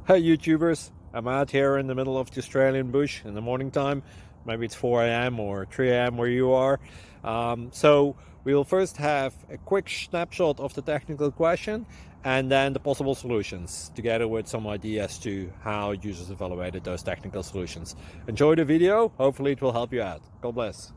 Hey YouTubers, I'm out here in the middle of the Australian bush in the morning time. Maybe it's 4 a.m. or 3 a.m. where you are. So we will first have a quick snapshot of the technical question and then the possible solutions, together with some ideas to how users evaluated those technical solutions. Enjoy the video, hopefully it will help you out. God bless.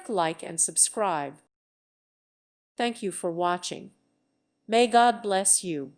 Like and subscribe. Thank you for watching. May God bless you.